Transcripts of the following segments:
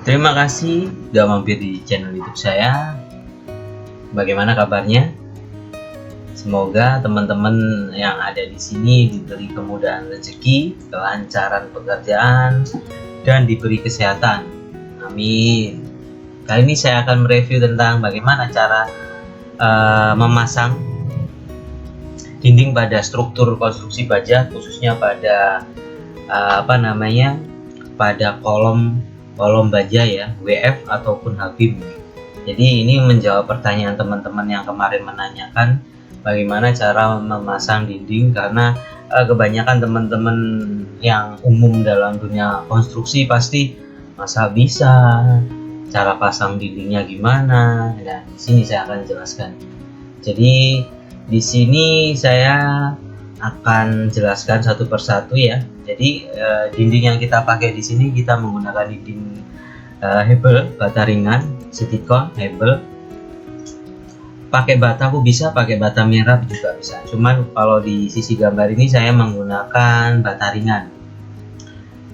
Terima kasih sudah mampir di channel YouTube saya. Bagaimana kabarnya? Semoga teman-teman yang ada di sini diberi kemudahan rezeki, kelancaran pekerjaan, dan diberi kesehatan. Amin. Kali ini saya akan mereview tentang bagaimana cara memasang dinding pada struktur konstruksi baja, khususnya pada pada kolom baja ya, WF ataupun H-beam. Jadi ini menjawab pertanyaan teman-teman yang kemarin menanyakan bagaimana cara memasang dinding, karena kebanyakan teman-teman yang umum dalam dunia konstruksi pasti masa bisa, cara pasang dindingnya gimana. Nah, di sini saya akan jelaskan. Jadi di sini saya akan jelaskan satu persatu ya. Jadi dinding yang kita pakai di sini kita menggunakan dinding hebel, bata ringan, silikon, hebel. Pakai bata bisa, pakai bata merah juga bisa. Cuman kalau di sisi gambar ini saya menggunakan bata ringan.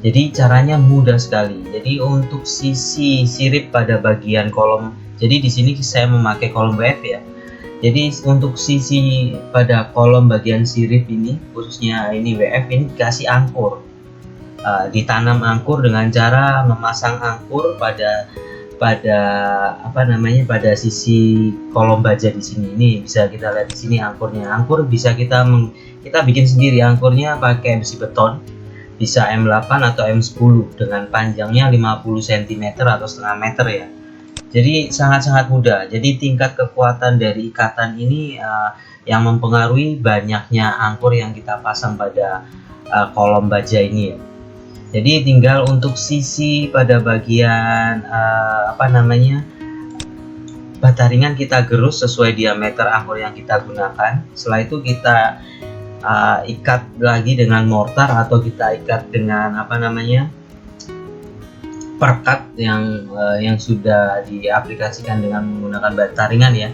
Jadi caranya mudah sekali. Jadi untuk sisi sirip pada bagian kolom, jadi di sini saya memakai kolom WF ya. Jadi untuk sisi pada kolom bagian sirip ini, khususnya ini WF ini dikasih angkur. Ditanam angkur dengan cara memasang angkur pada sisi kolom baja di sini. Ini bisa kita lihat di sini angkurnya. Angkur bisa kita bikin sendiri. Angkurnya pakai besi beton, bisa M8 atau M10 dengan panjangnya 50 cm atau setengah meter ya. Jadi sangat-sangat mudah. Jadi tingkat kekuatan dari ikatan ini yang mempengaruhi banyaknya angkur yang kita pasang pada kolom baja ini ya. Jadi tinggal untuk sisi pada bagian bata ringan kita gerus sesuai diameter angkur yang kita gunakan. Setelah itu kita ikat lagi dengan mortar atau kita ikat dengan perkat yang sudah diaplikasikan dengan menggunakan bata ringan ya.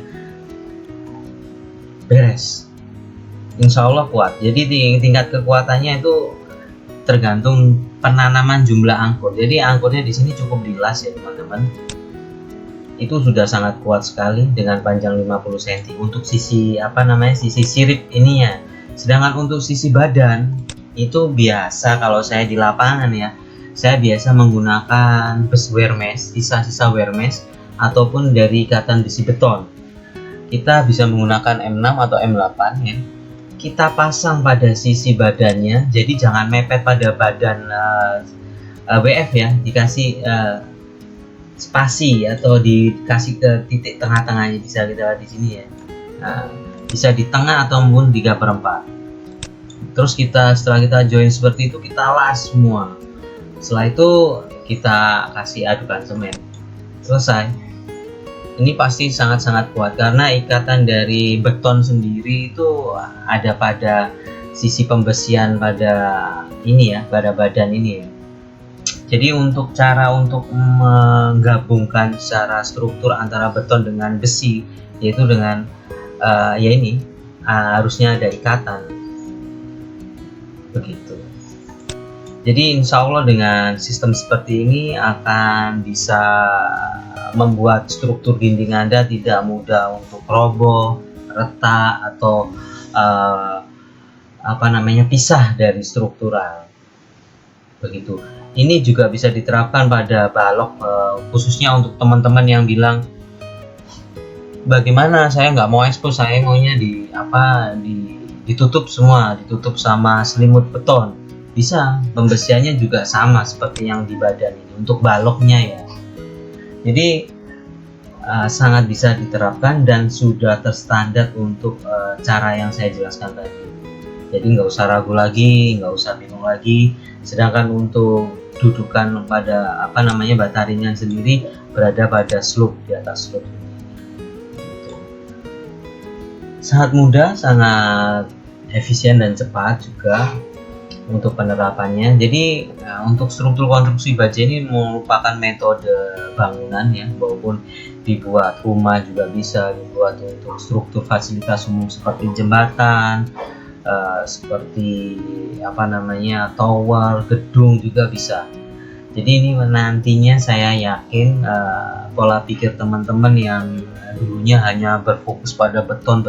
Beres, insya Allah kuat. Jadi tingkat kekuatannya itu tergantung penanaman jumlah angkur. Jadi angkurnya di sini cukup dilas ya teman-teman. Itu sudah sangat kuat sekali dengan panjang 50 cm untuk sisi sisi sirip ininya. Sedangkan untuk sisi badan itu biasa kalau saya di lapangan ya, saya biasa menggunakan wear mesh, sisa-sisa wear mesh ataupun dari ikatan besi beton. Kita bisa menggunakan M6 atau M8 ya. Kita pasang pada sisi badannya, jadi jangan mepet pada badan WF ya, dikasih spasi atau dikasih ke titik tengah-tengahnya, bisa kita lihat di sini ya. Bisa di tengah ataupun 3/4. Terus setelah kita join seperti itu, kita las semua. Setelah itu kita kasih adukan semen. Selesai. Ini pasti sangat-sangat kuat karena ikatan dari beton sendiri itu ada pada sisi pembesian pada ini ya, pada badan ini ya. Jadi untuk cara untuk menggabungkan secara struktur antara beton dengan besi, yaitu dengan harusnya ada ikatan begitu. Jadi insya Allah dengan sistem seperti ini akan bisa membuat struktur dinding Anda tidak mudah untuk roboh, retak atau pisah dari struktural begitu. Ini juga bisa diterapkan pada balok, khususnya untuk teman-teman yang bilang bagaimana saya nggak mau ekspos, saya maunya ditutup semua, ditutup sama selimut beton. Bisa, pembesiannya juga sama seperti yang di badan ini untuk baloknya ya. Jadi sangat bisa diterapkan dan sudah terstandar untuk cara yang saya jelaskan tadi. Jadi nggak usah ragu lagi, nggak usah bingung lagi. Sedangkan untuk dudukan pada bata ringan sendiri berada pada slope, di atas slope. Sangat mudah, sangat efisien dan cepat juga untuk penerapannya. Jadi untuk struktur konstruksi baja ini merupakan metode bangunan ya, maupun dibuat rumah juga bisa, dibuat untuk struktur fasilitas umum seperti jembatan, seperti tower, gedung juga bisa. Jadi ini nantinya saya yakin pola pikir teman-teman yang dulunya hanya berfokus pada beton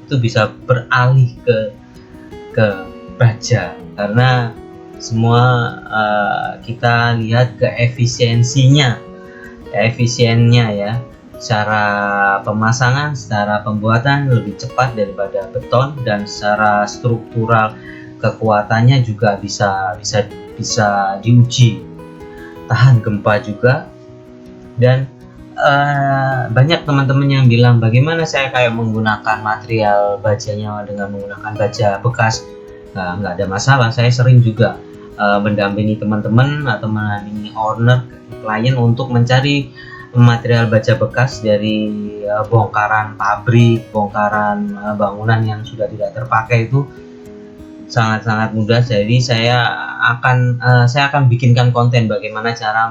itu bisa beralih ke baja, karena semua kita lihat efisiennya ya, secara pemasangan, secara pembuatan lebih cepat daripada beton, dan secara struktural kekuatannya juga bisa diuji, tahan gempa juga. Dan banyak teman-teman yang bilang, bagaimana saya kayak menggunakan material bajanya dengan menggunakan baja bekas. Nggak ada masalah, saya sering juga mendampingi teman-teman atau mendampingi owner, klien untuk mencari material baja bekas dari bongkaran pabrik, bongkaran bangunan yang sudah tidak terpakai. Itu sangat-sangat mudah. Jadi saya akan bikinkan konten bagaimana cara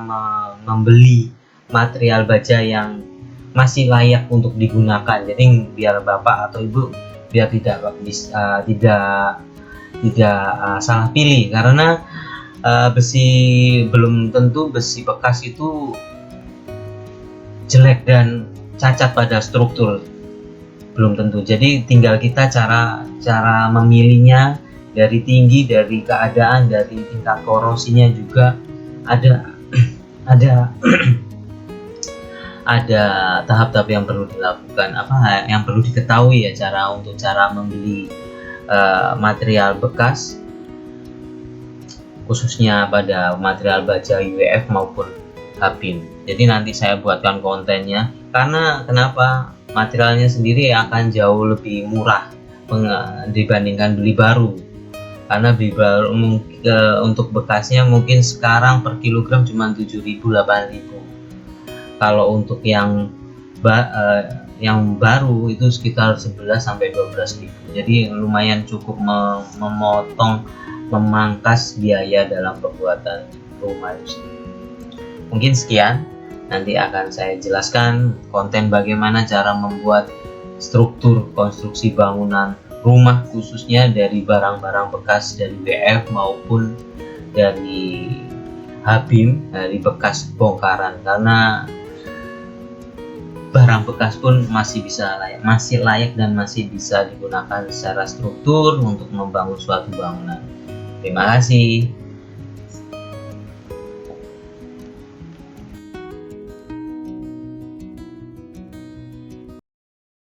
membeli material baja yang masih layak untuk digunakan. Jadi biar bapak atau ibu biar tidak salah pilih, karena besi belum tentu besi bekas itu jelek dan cacat pada struktur, belum tentu. Jadi tinggal kita cara memilihnya, dari tinggi, dari keadaan, dari tingkat korosinya juga ada ada tahap-tahap yang perlu dilakukan, yang perlu diketahui ya, cara membeli material bekas, khususnya pada material baja WF maupun Habim. Jadi nanti saya buatkan kontennya, karena kenapa, materialnya sendiri akan jauh lebih murah dibandingkan beli baru. Karena beli baru untuk bekasnya mungkin sekarang per kilogram cuma 7.000 8.000. Kalau untuk yang baru itu sekitar 11 sampai 12.000. Jadi lumayan cukup memangkas biaya dalam pembuatan rumah itu. Mungkin sekian, nanti akan saya jelaskan konten bagaimana cara membuat struktur konstruksi bangunan rumah, khususnya dari barang-barang bekas dari WF maupun dari Habim, dari bekas bongkaran. Karena barang bekas pun masih layak dan masih bisa digunakan secara struktur untuk membangun suatu bangunan. Terima kasih.